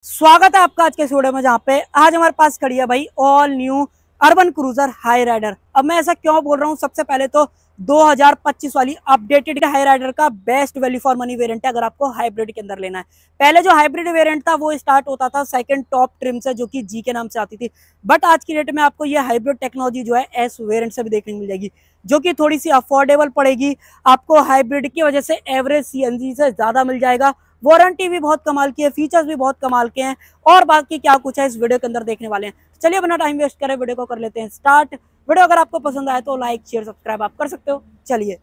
स्वागत है आपका आज के इस वीडियो में, जहाँ पे आज हमारे पास खड़ी है भाई ऑल न्यू अर्बन क्रूजर हाई राइडर। अब मैं ऐसा क्यों बोल रहा हूँ, सबसे पहले तो 2025 वाली अपडेटेड हाई राइडर का best value for money variant है अगर आपको हाइब्रिड के अंदर लेना है। पहले जो हाइब्रिड वेरिएंट था वो स्टार्ट होता था सेकंड टॉप ट्रिम से, जो कि जी के नाम से आती थी। बट आज की डेट में आपको ये हाइब्रिड टेक्नोलॉजी जो है एस वेरिएंट से भी देखने को मिल जाएगी, जो कि थोड़ी सी अफोर्डेबल पड़ेगी आपको। हाइब्रिड की वजह से एवरेज सीएनजी से ज्यादा मिल जाएगा, वारंटी भी बहुत कमाल की है, फीचर्स भी बहुत कमाल के हैं, और बाकी क्या कुछ है इस वीडियो के अंदर देखने वाले हैं। चलिए बिना टाइम वेस्ट करें वीडियो को कर लेते हैं स्टार्ट। वीडियो अगर आपको पसंद आए तो लाइक शेयर सब्सक्राइब आप कर सकते हो। चलिए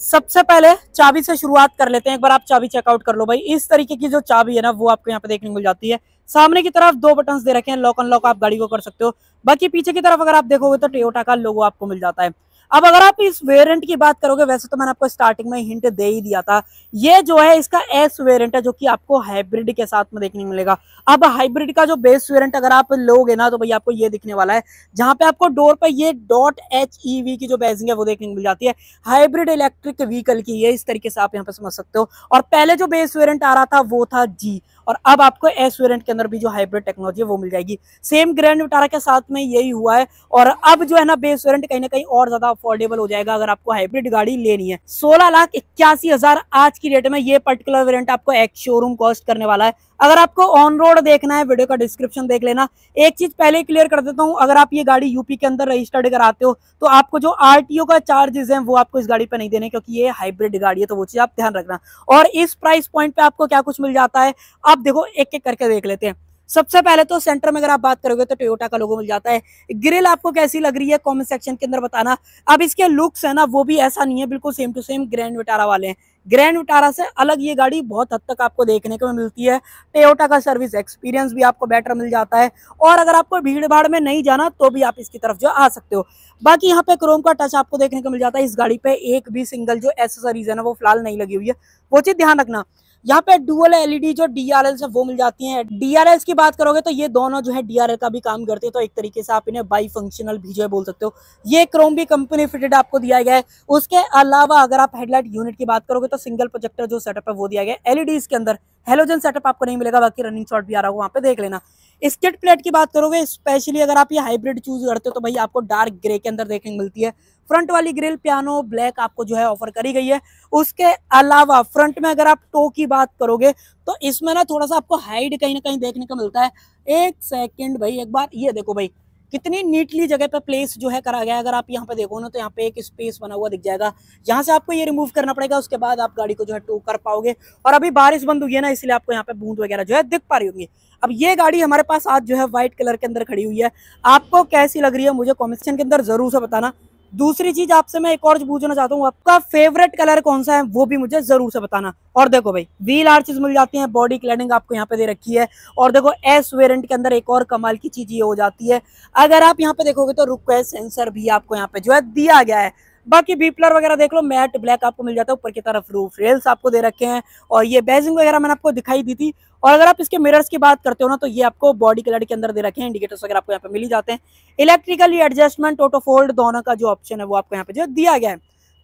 सबसे पहले चाबी से शुरुआत कर लेते हैं। एक बार आप चाबी चेकआउट कर लो भाई। इस तरीके की जो चाबी है ना वो आपको यहाँ पे देखने को मिल जाती है। सामने की तरफ दो बटन्स दे रखे हैं, लॉक अनलॉक आप गाड़ी को कर सकते हो। बाकी पीछे की तरफ अगर आप देखोगे तो टोयोटा का लोगो आपको मिल जाता है। अब अगर आप इस वेरिएंट की बात करोगे, वैसे तो मैंने आपको स्टार्टिंग में हिंट दे ही दिया था, ये जो है इसका एस वेरिएंट है, जो कि आपको हाइब्रिड के साथ में देखने को मिलेगा। अब हाइब्रिड का जो बेस वेरिएंट अगर आप लोगे ना तो भाई आपको ये दिखने वाला है, जहां पे आपको डोर पे ये .HEV की जो बैजिंग है वो देखने को मिल जाती है। हाइब्रिड इलेक्ट्रिक व्हीकल की है, इस तरीके से आप यहाँ पे समझ सकते हो। और पहले जो बेस वेरिएंट आ रहा था वो था जी, और अब आपको एस वेरिएंट के अंदर भी जो हाइब्रिड टेक्नोलॉजी है वो मिल जाएगी। सेम ग्रैंड विटारा के साथ में यही हुआ है। और अब जो है ना बेस वेरिएंट कहीं ना कहीं और ज्यादा अफोर्डेबल हो जाएगा अगर आपको हाइब्रिड गाड़ी लेनी है। 16,81,000 आज की डेट में ये पर्टिकुलर वेरिएंट आपको एक्स शोरूम कॉस्ट करने वाला है। अगर आपको ऑन रोड देखना है, वीडियो का डिस्क्रिप्शन देख लेना। एक चीज पहले क्लियर कर देता हूं, अगर आप ये गाड़ी यूपी के अंदर रजिस्टर्ड कराते हो तो आपको जो आरटीओ का चार्जेस हैं वो आपको इस गाड़ी पे नहीं देने, क्योंकि ये हाइब्रिड गाड़ी है, तो वो चीज आप ध्यान रखना। और इस प्राइस पॉइंट पे आपको क्या कुछ मिल जाता है आप देखो, एक एक करके देख लेते हैं। सबसे पहले तो सेंटर में अगर आप बात करोगे तो टोयोटा का लोगो मिल जाता है। ग्रिल आपको कैसी लग रही है कमेंट सेक्शन के अंदर बताना। अब इसके लुक्स है ना वो भी ऐसा नहीं है बिल्कुल same to same Grand Vitara वाले हैं। ग्रैंड विटारा से अलग ये गाड़ी बहुत हद तक आपको देखने को मिलती है। टोयोटा का सर्विस एक्सपीरियंस भी आपको बेटर मिल जाता है। और अगर आपको भीड़ भाड़ में नहीं जाना तो भी आप इसकी तरफ जो आ सकते हो। बाकी यहाँ पे क्रोम का टच आपको देखने को मिल जाता है। इस गाड़ी पे एक भी सिंगल जो एसेसरीज है ना वो फिलहाल नहीं लगी हुई है, वो चीज ध्यान रखना। यहाँ पे डुअल एलईडी जो डीआरएल है वो मिल जाती हैं। डीआरएल की बात करोगे तो ये दोनों जो है डीआरएल का भी काम करते हैं, तो एक तरीके से आप इन्हें बाई फंक्शनल भी जो है बोल सकते हो। ये क्रोम भी कंपनी फिटेड आपको दिया गया है। उसके अलावा अगर आप हेडलाइट यूनिट की बात करोगे तो सिंगल प्रोजेक्टर जो सेटअप है वो दिया गया है। एलईडी के अंदर हेलोजन सेटअप आपको नहीं मिलेगा, बाकी रनिंग शॉट भी आ रहा होगा, वहां पे देख लेना। स्किड प्लेट की बात करोगे, स्पेशली अगर आप ये हाइब्रिड चूज करते हो तो भाई आपको डार्क ग्रे के अंदर देखने को मिलती है। फ्रंट वाली ग्रिल पियानो ब्लैक आपको जो है ऑफर करी गई है। उसके अलावा फ्रंट में अगर आप टो की बात करोगे तो इसमें ना थोड़ा सा आपको हाइड कहीं ना कहीं देखने को मिलता है। एक सेकंड भाई, एक बार ये देखो भाई, कितनी नीटली जगह पे प्लेस जो है करा गया है। अगर आप यहाँ पे देखो ना तो यहाँ पे एक स्पेस बना हुआ दिख जाएगा, यहाँ से आपको ये रिमूव करना पड़ेगा, उसके बाद आप गाड़ी को जो है टो कर पाओगे। और अभी बारिश बंद हुई है ना, इसलिए आपको यहाँ पे बूंद वगैरह जो है दिख पा रही होंगी। अब ये गाड़ी हमारे पास आज जो है व्हाइट कलर के अंदर खड़ी हुई है, आपको कैसी लग रही है मुझे कमेंट सेक्शन के अंदर जरूर से बताना। दूसरी चीज आपसे मैं एक और पूछना चाहता हूँ, आपका फेवरेट कलर कौन सा है वो भी मुझे जरूर से बताना। और देखो भाई व्हील आर्चेस मिल जाती हैं, बॉडी क्लैडिंग आपको यहाँ पे दे रखी है। और देखो एस वेरिएंट के अंदर एक और कमाल की चीज ये हो जाती है, अगर आप यहाँ पे देखोगे तो रिक्वेस्ट सेंसर भी आपको यहाँ पे जो है दिया गया है। बाकी बीपलर वगैरह देख लो, मैट ब्लैक आपको मिल जाता है। ऊपर की तरफ रूफ रेल्स आपको दे रखे हैं, और ये बेजिंग वगैरह मैंने आपको दिखाई दी थी। और अगर आप इसके मिरर्स की बात करते हो ना तो ये आपको बॉडी कलर के अंदर दे रखे हैं। इंडिकेटर्स वगैरह आपको यहाँ पे मिल ही जाते हैं। इलेक्ट्रिकली एडजस्टमेंट ऑटो फोल्ड दोनों का जो ऑप्शन है वो आपको यहाँ पे जो दिया गया है।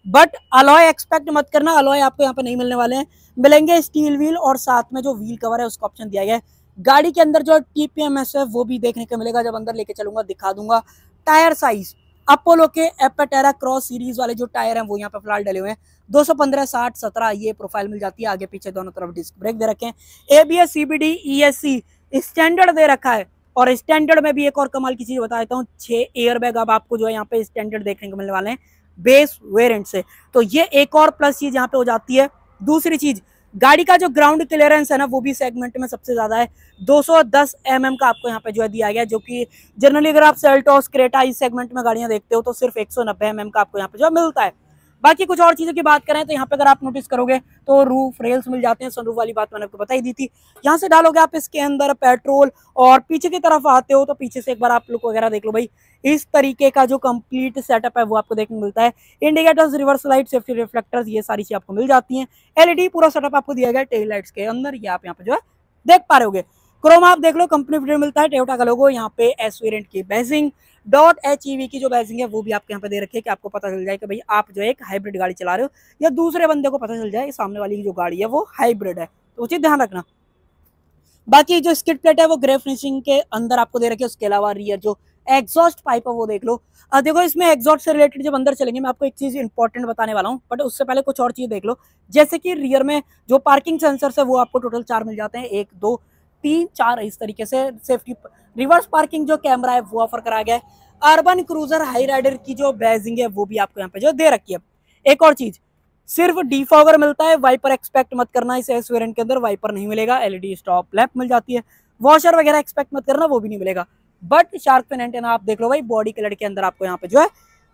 बट अलॉय एक्सपेक्ट मत करना, अलॉय आपको यहाँ पे नहीं मिलने वाले हैं, मिलेंगे स्टील व्हील और साथ में जो व्हील कवर है उसका ऑप्शन दिया गया है। गाड़ी के अंदर जो टीपीएमएस है वो भी देखने को मिलेगा, जब अंदर लेके चलूंगा दिखा दूंगा। टायर साइज अपोलो के एपेटेरा क्रॉस सीरीज वाले जो टायर हैं वो यहाँ पे फिलहाल डले हुए हैं। 215 60 17 ये प्रोफाइल मिल जाती है। आगे पीछे दोनों तरफ डिस्क ब्रेक दे रखे हैं। एबीएस सीबीडी ईएससी स्टैंडर्ड दे रखा है। और स्टैंडर्ड में भी एक और कमाल की चीज बता देता हूँ, 6 एयर बैग अब आपको जो है यहाँ पे स्टैंडर्ड देखने को मिलने वाले हैं बेस वेरिएंट से, तो ये एक और प्लस चीज यहाँ पे हो जाती है। दूसरी चीज, गाड़ी का जो ग्राउंड क्लियरेंस है ना वो भी सेगमेंट में सबसे ज्यादा है। 210 mm का आपको यहाँ पे जो है दिया गया, जो कि जनरली अगर आप सेल्टोस क्रेटा इस सेगमेंट में गाड़ियां देखते हो तो सिर्फ 190 mm का आपको यहाँ पे जो मिलता है। बाकी कुछ और चीजों की बात करें तो यहाँ पे अगर आप नोटिस करोगे तो रूफ रेल्स मिल जाते हैं। सनरूफ वाली बात मैंने आपको बता ही दी थी। यहाँ से डालोगे आप इसके अंदर पेट्रोल, और पीछे की तरफ आते हो तो पीछे से एक बार आप लुक वगैरह देख लो भाई। इस तरीके का जो कंप्लीट सेटअप है वो आपको देखने को मिलता है। Indicators, reverse light, safety reflectors, ये सारी चीज आपको मिल जाती हैं। एलईडी पूरा सेटअप आपको दिया गया टेल लाइट्स के अंदर, ये आप यहाँ पे जो है देख पा रहे होगे। क्रोम आप देख लो कंपनी फिटेड मिलता है। टोयोटा का लोगो, यहाँ पे एस वेरिएंट की बैजिंग, .HEV की जो बैजिंग है वो भी आपके यहाँ पे दे रखी है कि आपको पता चल जाए कि भाई आप जो एक हाइब्रिड गाड़ी चला रहे हो, या दूसरे बंदे को पता चल जाए सामने वाली की जो गाड़ी है वो हाइब्रिड है, तो उचित ध्यान रखना। बाकी जो स्किड प्लेट है वो ग्रे फिनिशिंग के अंदर आपको दे रखी है। उसके अलावा रियर जो एग्जॉस्ट पाइप है वो देख लो। देखो इसमें एग्जॉस्ट से रिलेटेड जब अंदर चलेंगे मैं आपको एक चीज इंपॉर्टेंट बताने वाला हूँ, बट उससे पहले कुछ और चीज देख लो। जैसे कि रियर में जो पार्किंग सेंसर है वो आपको टोटल 4 मिल जाते हैं, 1 2 3 4 इस तरीके से। सेफ्टी रिवर्स पार्किंग जो कैमरा है वो ऑफर करा गया है। अर्बन क्रूजर हाई राइडर की जो बैजिंग है वो भी आपको यहाँ पे जो दे रखी है। एक और चीज, सिर्फ डिफॉगर मिलता है, वाइपर एक्सपेक्ट मत करना इस एस वेरिएंट के अंदर, वाइपर नहीं मिलेगा। एलईडी स्टॉप लैंप मिल जाती है, वॉशर वगैरह एक्सपेक्ट मत करना, वो भी नहीं मिलेगा। बट शार्क फिन एंटेना आप देख लो भाई, बॉडी कलर के अंदर आपको यहाँ पे जो है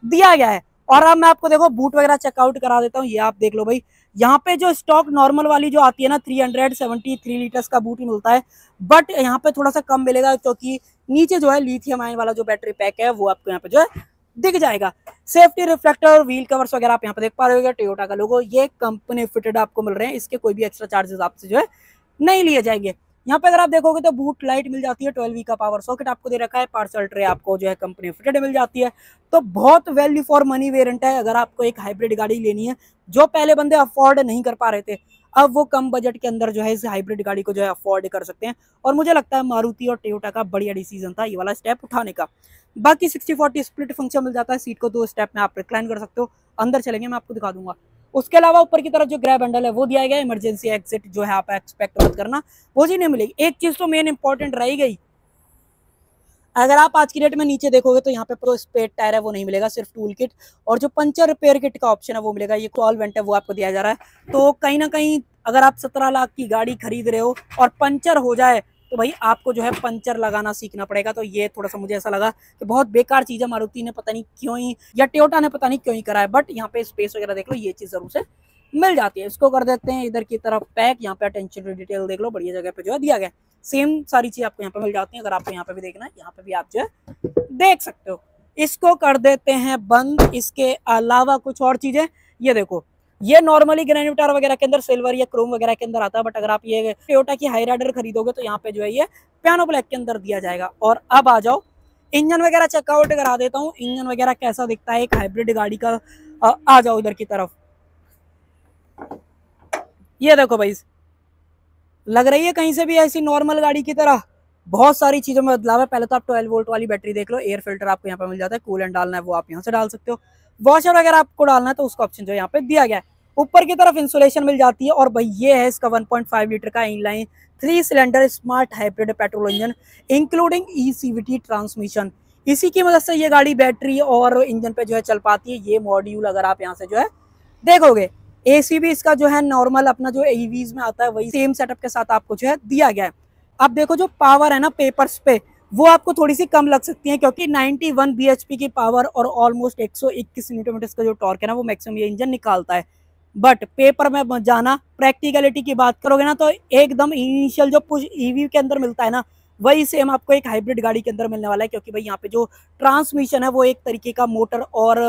दिया गया है। और अब मैं आपको देखो बूट वगैरह चेकआउट करा देता हूँ। ये आप देख लो भाई, यहाँ पे जो स्टॉक नॉर्मल वाली जो आती है ना 373 लीटर्स का बूट ही मिलता है, बट यहाँ पे थोड़ा सा कम मिलेगा क्योंकि नीचे जो है लिथियम आयन वाला जो बैटरी पैक है वो आपको यहाँ पे जो है दिख जाएगा। सेफ्टी रिफ्लेक्टर, व्हील कवर्स वगैरह आप यहाँ पे देख पा रहे हो, टोयोटा का लोगो, ये कंपनी फिटेड आपको मिल रहे हैं, इसके कोई भी एक्स्ट्रा चार्जेस आपसे जो है नहीं लिए जाएंगे। यहाँ पे अगर आप देखोगे तो बूट लाइट मिल जाती है, 12V का पावर सॉकेट आपको दे रखा है, पार्सल ट्रे आपको जो है कंपनी फिटेड मिल जाती है। तो बहुत वैल्यू फॉर मनी वेरिएंट है। अगर आपको एक हाइब्रिड गाड़ी लेनी है, जो पहले बंदे अफोर्ड नहीं कर पा रहे थे, अब वो कम बजट के अंदर जो है इस हाइब्रिड गाड़ी को जो है अफोर्ड कर सकते हैं। और मुझे लगता है मारुति और टोयोटा का बढ़िया डिसीजन था ये वाला स्टेप उठाने का। बाकी 60-40 स्प्लिट फंक्शन मिल जाता है, सीट को 2 स्टेप में आप रिक्लाइन कर सकते हो। अंदर चलेंगे मैं आपको दिखा दूंगा। उसके अलावा ऊपर की तरफ जो ग्रैब हैंडल है वो दिया गया है, इमरजेंसी एग्जिट जो है आप एक्सपेक्ट मत करना, वो चीज नहीं मिलेगी। एक चीज तो मेन इंपॉर्टेंट रह गई, अगर आप आज की डेट में नीचे देखोगे तो यहाँ पे जो स्पेयर टायर है वो नहीं मिलेगा, सिर्फ टूल किट और जो पंचर रिपेयर किट का ऑप्शन है वो मिलेगा। ये सॉल्वेंट है वो आपको दिया जा रहा है। तो कहीं ना कहीं अगर आप 17 लाख की गाड़ी खरीद रहे हो और पंचर हो जाए तो भाई आपको जो है पंचर लगाना सीखना पड़ेगा। तो ये थोड़ा सा मुझे ऐसा लगा कि बहुत बेकार चीज है, मारुति ने पता नहीं क्यों ही या टोयोटा ने पता नहीं क्यों ही करा है। बट यहाँ पे स्पेस वगैरह देख लो, ये चीज जरूर से मिल जाती है। इसको कर देते हैं इधर की तरफ पैक। यहाँ पे अटेंशन टू डिटेल देख लो, बढ़िया जगह पे जो है दिया गया। सेम सारी चीज आपको यहाँ पे मिल जाती है। अगर आपको यहाँ पे भी देखना है, यहाँ पे भी आप जो है देख सकते हो। इसको कर देते हैं बंद। इसके अलावा कुछ और चीजें, ये देखो, ये नॉर्मली ग्रेन्यूटार वगैरह के अंदर सिल्वर या क्रोम वगैरह के अंदर आता है, बट अगर आप ये टोयोटा की हाई राइडर खरीदोगे तो यहाँ पे जो है ये पियानो ब्लैक के अंदर दिया जाएगा। और अब आ जाओ, इंजन वगैरह चेकआउट करा देता हूँ, इंजन वगैरह कैसा दिखता है एक हाइब्रिड गाड़ी का। आ जाओ इधर की तरफ, ये देखो भाई, लग रही है कहीं से भी ऐसी नॉर्मल गाड़ी की तरह? बहुत सारी चीजों में बदलाव है। पहले तो आप 12 वोल्ट वाली बैटरी देख लो, एयर फिल्टर आपको यहाँ पे मिल जाता है, कूलेंट डालना है वो आप यहाँ से डाल सकते हो, वॉशर वगैरह आपको डालना है तो उसका ऑप्शन जो यहाँ पे दिया गया है। ऊपर की तरफ इंसुलेशन मिल जाती है। और भाई ये है इसका 1.5 लीटर का inline 3 cylinder smart hybrid petrol engine including eCVT transmission. इसी की मदद से ये गाड़ी बैटरी और इंजन पे जो है चल पाती है। ये मॉड्यूल अगर आप यहाँ से जो है देखोगे, एसी भी इसका जो है नॉर्मल अपना जो ईवीज में आता है वही सेम सेटअप के साथ आपको जो है दिया गया है। अब देखो जो पावर है ना पेपर्स पे, वो आपको थोड़ी सी कम लग सकती है क्योंकि 91 bhp की पावर और ऑलमोस्ट 121 न्यूटन मीटर का जो टॉर्क है ना वो मैक्सिमम ये इंजन निकालता है। बट पेपर में जाना, प्रैक्टिकलिटी की बात करोगे ना तो एकदम इनिशियल जो पुश ईवी के अंदर मिलता है ना वही सेम आपको एक हाइब्रिड गाड़ी के अंदर मिलने वाला है। क्योंकि भाई यहाँ पे जो ट्रांसमिशन है वो एक तरीके का मोटर और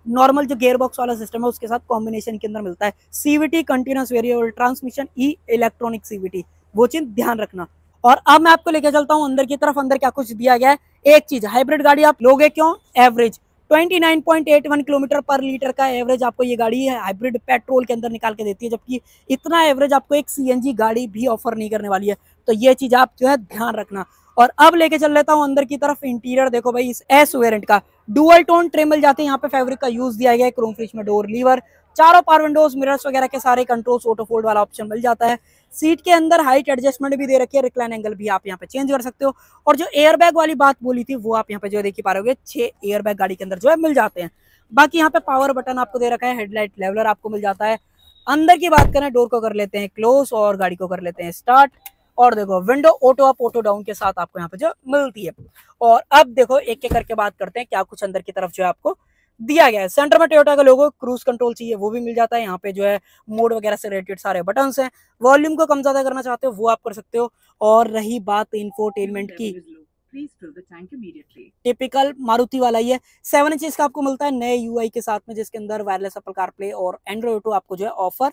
नॉर्मल जो गेयर बॉक्स वाला सिस्टम है उसके साथ कॉम्बिनेशन के अंदर मिलता है। सीवीटी कंटिन्यूस वेरिएबल ट्रांसमिशन, ई इलेक्ट्रॉनिक सीवीटी, वो चीज ध्यान रखना। और अब मैं आपको लेके चलता हूँ अंदर की तरफ। अंदर क्या कुछ दिया गया है, एक चीज, हाइब्रिड गाड़ी आप लोगे क्यों, एवरेज 29.81 किलोमीटर पर लीटर का एवरेज आपको ये गाड़ी है हाइब्रिड पेट्रोल के अंदर निकाल के देती है, जबकि इतना एवरेज आपको एक सीएनजी गाड़ी भी ऑफर नहीं करने वाली है। तो ये चीज आप जो है ध्यान रखना। और अब लेके चल लेता हूँ अंदर की तरफ। इंटीरियर देखो भाई, इस एस वेरिएंट का डुअल टोन ट्रिम मिल जाते हैं। यहाँ पे फैब्रिक का यूज दिया गया है, क्रोम फिनिश में डोर लीवर, चारों पावर विंडोज, मिरर्स वगैरह के सारे कंट्रोल्स, ऑटो फोल्ड वाला ऑप्शन मिल जाता है। सीट के अंदर हाइट एडजस्टमेंट भी दे रखी है, रिक्लाइन एंगल भी आप यहाँ पे चेंज कर सकते हो। और जो एयर बैग वाली बात बोली थी वो आप यहाँ पे जो देख पा रहे हो, 6 एयर बैग गाड़ी के अंदर जो है मिल जाते हैं। बाकी यहाँ पे पावर बटन आपको दे रखा है, हेडलाइट लेवलर आपको मिल जाता है। अंदर की बात करें, डोर को कर लेते हैं क्लोज और गाड़ी को कर लेते हैं स्टार्ट। और देखो window auto up auto down के साथ आपको यहाँ पे जो मिलती है। और अब देखो एक एक करके बात करते हैं क्या कुछ अंदर की तरफ जो है आपको दिया गया है। सेंटर में टोयोटा का लोगो, क्रूज कंट्रोल चाहिए वो भी मिल जाता है। यहाँ पे जो है मोड वगैरह से रिलेटेड सारे बटन्स हैं। वॉल्यूम को कम ज्यादा करना चाहते हो वो आप कर सकते हो। और रही बात इंफोटेनमेंट की, टिपिकल मारुति वाला ही है, 7 इंच का आपको मिलता है नए यूआई के साथ में, जिसके अंदर वायरलेस एप्पल कारप्ले और एंड्रॉइड ऑटो आपको जो है ऑफर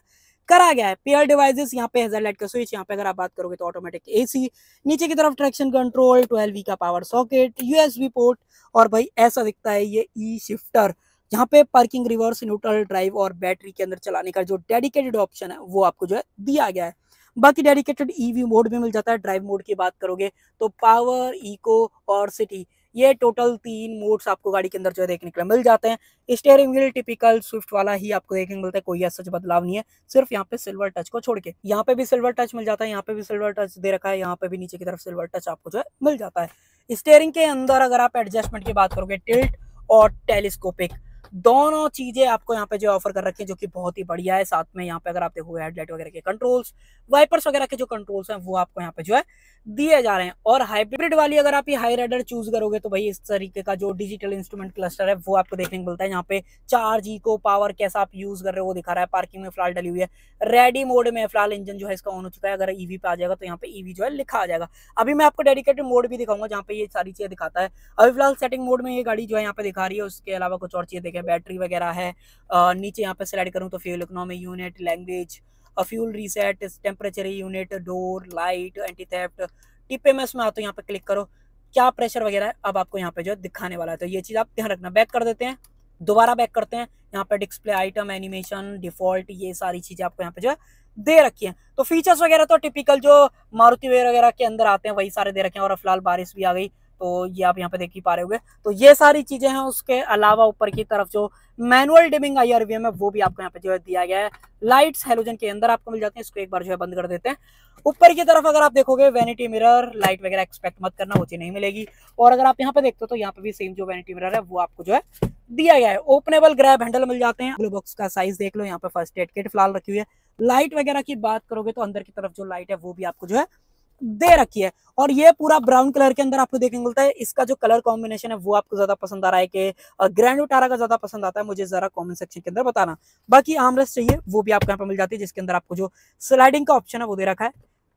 करा गया है। पेयर डिवाइसेस यहाँ पे हेडलाइट का स्विच, यहाँ पे अगर आप बात करोगे तो ऑटोमेटिक एसी, नीचे की तरफ ट्रैक्शन कंट्रोल, 12V का पावर सॉकेट, यूएसबी पोर्ट। और भाई ऐसा दिखता है ये ई शिफ्टर। यहाँ पे पार्किंग, रिवर्स, न्यूट्रल ड्राइव और बैटरी के अंदर चलाने का जो डेडिकेटेड ऑप्शन है वो आपको जो है दिया गया है। बाकी डेडिकेटेड ईवी मोड भी मिल जाता है। ड्राइव मोड की बात करोगे तो पावर, इको और सिटी, ये टोटल 3 मोड्स आपको गाड़ी के अंदर जो है देखने के लिए मिल जाते हैं। स्टीयरिंग व्हील टिपिकल स्विफ्ट वाला ही आपको देखने को मिलता है, कोई ऐसा बदलाव नहीं है, सिर्फ यहाँ पे सिल्वर टच को छोड़ के। यहाँ पे भी सिल्वर टच मिल जाता है, यहाँ पे भी सिल्वर टच दे रखा है, यहाँ पे भी नीचे की तरफ सिल्वर टच आपको जो है मिल जाता है। स्टीयरिंग के अंदर अगर आप एडजस्टमेंट की बात करोगे, टिल्ट और टेलीस्कोपिक दोनों चीजें आपको यहाँ पे जो ऑफर कर रखी है, जो कि बहुत ही बढ़िया है। साथ में यहाँ पे अगर आप देखोगे हेडलाइट वगैरह के कंट्रोल्स, वाइपर्स वगैरह के जो कंट्रोल्स हैं वो आपको यहाँ पे जो है दिए जा रहे हैं। और हाइब्रिड वाली अगर आप ये हाई राइडर चूज करोगे तो भाई इस तरीके का जो डिजिटल इंस्ट्रूमेंट क्लस्टर है वो आपको देखने को मिलता है। यहाँ पे 4G को पावर कैसा आप यूज कर रहे हो वो दिखा रहा है। पार्किंग में फिलहाल डली हुई है, रेडी मोड में फिलहाल इंजन जो है इसका ऑन हो चुका है। अगर ईवी पे आ जाएगा तो यहाँ पे ईवी जो है लिखा आ जाएगा। अभी मैं आपको डेडिकेटेड मोड भी दिखाऊंगा जहाँ पे ये सारी चीजें दिखाता है। अभी फिलहाल सेटिंग मोड में ये गाड़ी जो है यहाँ पे दिखा रही है, उसके अलावा कुछ और चीजें देखें, बैटरी वगैरह है। नीचे यहाँ पे स्लाइड करूँ तो fuel economy unit, language, fuel reset, temperature unit, door, light, anti theft, TPMS में आते हो यहाँ पे क्लिक करो, क्या प्रेशर वगैरह है अब आपको यहाँ पे जो दिखाने वाला है। तो ये चीज आप ध्यान रखना। बैक कर देते हैं, दोबारा बैक करते हैं। यहाँ पे डिस्प्ले आइटम, एनिमेशन, डिफॉल्ट, ये सारी चीजें आपको यहाँ पे जो है दे रखी है। तो फीचर्स वगैरह तो टिपिकल जो मारुति वगैरह के अंदर आते हैं वही सारे दे रखे हैं। और फिलहाल बारिश भी आ गई तो ये आप यहाँ पे देख ही पा रहे होंगे। तो ये सारी चीजें हैं। उसके अलावा ऊपर की तरफ जो मैनुअल डिमिंग IRVM है वो भी आपको यहाँ पे जो है दिया गया है। लाइट्स हेलोजन के अंदर आपको मिल जाते हैं, इसको एक बार जो है बंद कर देते हैं। ऊपर की तरफ अगर आप देखोगे वैनिटी मिरर, लाइट वगैरह एक्सपेक्ट मत करना, वो चीज नहीं मिलेगी। और अगर आप यहाँ पे देखते हो तो यहाँ पे भी सेम जो वैनिटी मिरर है वो आपको जो है दिया गया है। ओपनेबल ग्रैब हैंडल मिल जाते हैं। ग्लो बॉक्स का साइज देख लो, यहाँ पे फर्स्ट एड किट फिलहाल रखी हुई है। लाइट वगैरह की बात करोगे तो अंदर की तरफ जो लाइट है वो भी आपको जो है दे रखी है। और ये पूरा ब्राउन कलर के अंदर आपको देखने को मिलता है। इसका जो कलर कॉम्बिनेशन है वो आपको ज्यादा पसंद आ रहा है कि ग्रैंड विटारा का ज्यादा पसंद आता है, मुझे जरा कमेंट सेक्शन के अंदर बताना। बाकी आर्मरेस्ट चाहिए वो भी आपको यहाँ पे मिल जाती है, जिसके अंदर आपको जो स्लाइडिंग का ऑप्शन है वो दे रखा है।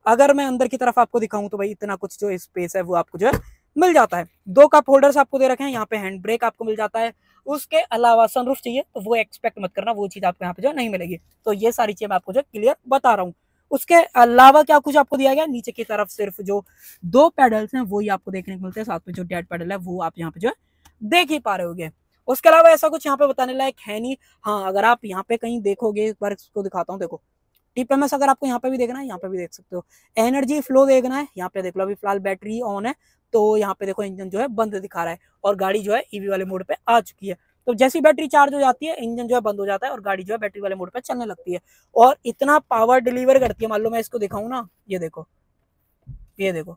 अगर मैं अंदर की तरफ आपको दिखाऊं तो भाई इतना कुछ जो स्पेस है वो आपको जो है मिल जाता है। 2 कप होल्डर्स आपको दे रखे हैं, यहाँ पे हैंड ब्रेक आपको मिल जाता है। उसके अलावा सनरूफ चाहिए तो वो एक्सपेक्ट मत करना, वो चीज आपको यहाँ पे जो नहीं मिलेगी। तो ये सारी चीज मैं आपको जो क्लियर बता रहा हूँ। उसके अलावा क्या कुछ आपको दिया गया, नीचे की तरफ सिर्फ जो 2 पेडल्स हैं वही आपको देखने को मिलते हैं। साथ में जो डेड पेडल है वो आप यहाँ पे जो है देख ही पा रहे होगे। उसके अलावा ऐसा कुछ यहाँ पे बताने लायक है नहीं। हाँ, अगर आप यहाँ पे कहीं देखोगे, एक बार इसको दिखाता हूँ, देखो टीपीएमएस अगर आपको यहाँ पे भी देखना है यहाँ पे भी देख सकते हो। एनर्जी फ्लो देखना है, यहाँ पे देख लो, अभी फिलहाल बैटरी ऑन है तो यहाँ पे देखो इंजन जो है बंद दिखा रहा है और गाड़ी जो है ईवी वाले मोड पे आ चुकी है। तो जैसी बैटरी चार्ज हो जाती है इंजन जो है बंद हो जाता है और गाड़ी जो है बैटरी वाले मोड पे चलने लगती है और इतना पावर डिलीवर करती है। मान लो मैं इसको दिखाऊं ना, ये देखो, ये देखो,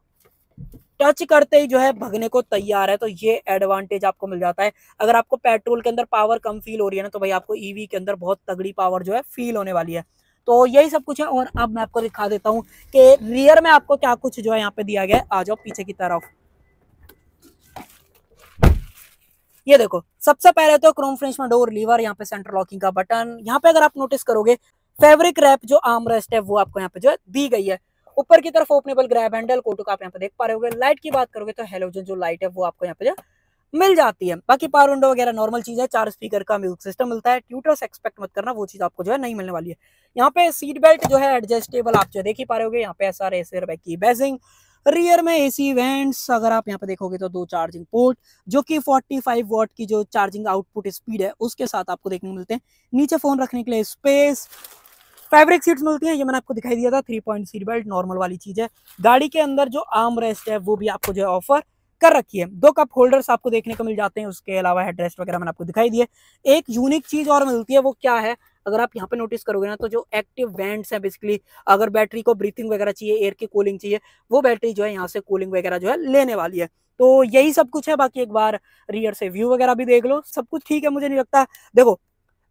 टच करते ही जो है भगने को तैयार है। तो ये एडवांटेज आपको मिल जाता है। अगर आपको पेट्रोल के अंदर पावर कम फील हो रही है ना तो भाई आपको ईवी के अंदर बहुत तगड़ी पावर जो है फील होने वाली है। तो यही सब कुछ है। और अब मैं आपको दिखा देता हूँ कि रियर में आपको क्या कुछ जो है यहाँ पे दिया गया है। आ जाओ पीछे की तरफ, ये देखो, सबसे पहले तो क्रोम फिनिश में डोर लीवर, यहाँ पे सेंटर लॉकिंग का बटन। यहाँ पे अगर आप नोटिस करोगे फैब्रिक रैप जो आर्मरेस्ट है वो आपको यहाँ पे जो है दी गई है। ऊपर की तरफ ओपनेबल ग्रैब हैंडल, कोटो का आप यहाँ पे देख पा रहे होगे। लाइट की बात करोगे तो हेलोजन जो लाइट है वो आपको यहाँ पे जो मिल जाती है। बाकी पावर विंडो वगैरह नॉर्मल चीज है। 4 स्पीकर का म्यूजिक सिस्टम मिलता है। ट्यूटर्स एक्सपेक्ट मत करना, वो चीज आपको जो है नहीं मिलने वाली है। यहाँ पे सीट बेल्ट जो है एडजस्टेबल आप जो देख ही पा रहे होगे। यहाँ पे SR एयरबैग की बैजिंग, रियर में AC वेंट्स। अगर आप यहाँ पे देखोगे तो 2 चार्जिंग पोर्ट जो कि 45 वॉट की जो चार्जिंग आउटपुट स्पीड है उसके साथ आपको देखने को मिलते हैं। नीचे फोन रखने के लिए स्पेस, फैब्रिक सीट्स मिलती हैं, ये मैंने आपको दिखाई दिया था। 3 पॉइंट सीट बेल्ट नॉर्मल वाली चीज है। गाड़ी के अंदर जो आर्म रेस्ट है वो भी आपको जो है ऑफर कर रखी है। 2 कप होल्डर्स आपको देखने को मिल जाते हैं। उसके अलावा हेडरेस्ट वगैरह मैंने आपको दिखाई दिए। एक यूनिक चीज और मिलती है, वो क्या है, अगर आप यहाँ पे नोटिस करोगे ना तो जो एक्टिव वेंट्स है, बेसिकली अगर बैटरी को ब्रीथिंग वगैरह चाहिए, एयर की कूलिंग चाहिए, वो बैटरी जो है यहाँ से कूलिंग वगैरह जो है लेने वाली है। तो यही सब कुछ है। बाकी एक बार रियर से व्यू वगैरह भी देख लो, सब कुछ ठीक है। मुझे नहीं लगता, देखो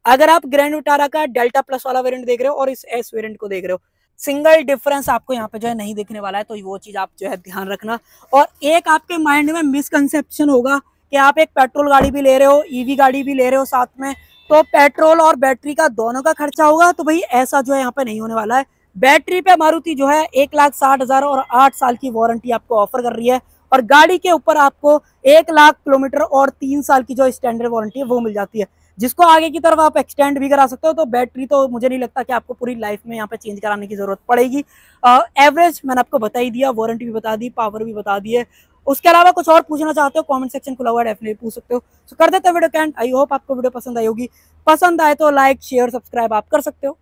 अगर आप ग्रैंड विटारा का डेल्टा प्लस वाला वेरिएंट देख रहे हो और इस S वेरिएंट को देख रहे हो, सिंगल डिफरेंस आपको यहाँ पे जो है नहीं दिखने वाला है। तो वो चीज आप जो है ध्यान रखना। और एक आपके माइंड में मिसकंसेप्शन होगा कि आप एक पेट्रोल गाड़ी भी ले रहे हो, ईवी गाड़ी भी ले रहे हो साथ में, तो पेट्रोल और बैटरी का दोनों का खर्चा होगा। तो भाई ऐसा जो है यहाँ पे नहीं होने वाला है। बैटरी पे मारुति जो है 1,60,000 और 8 साल की वारंटी आपको ऑफर कर रही है और गाड़ी के ऊपर आपको 1,00,000 किलोमीटर और 3 साल की जो स्टैंडर्ड वारंटी है वो मिल जाती है, जिसको आगे की तरफ आप एक्सटेंड भी करा सकते हो। तो बैटरी तो मुझे नहीं लगता कि आपको पूरी लाइफ में यहाँ पे चेंज कराने की जरूरत पड़ेगी। एवरेज मैंने आपको बता ही दिया, वारंटी भी बता दी, पावर भी बता दी है। उसके अलावा कुछ और पूछना चाहते हो कमेंट सेक्शन खुला हुआ है, डेफिनेटली पूछ सकते हो। तो कर देते हैं वीडियो कैंड। आई होप आपको वीडियो पसंद आई होगी। पसंद आए तो लाइक शेयर सब्सक्राइब आप कर सकते हो।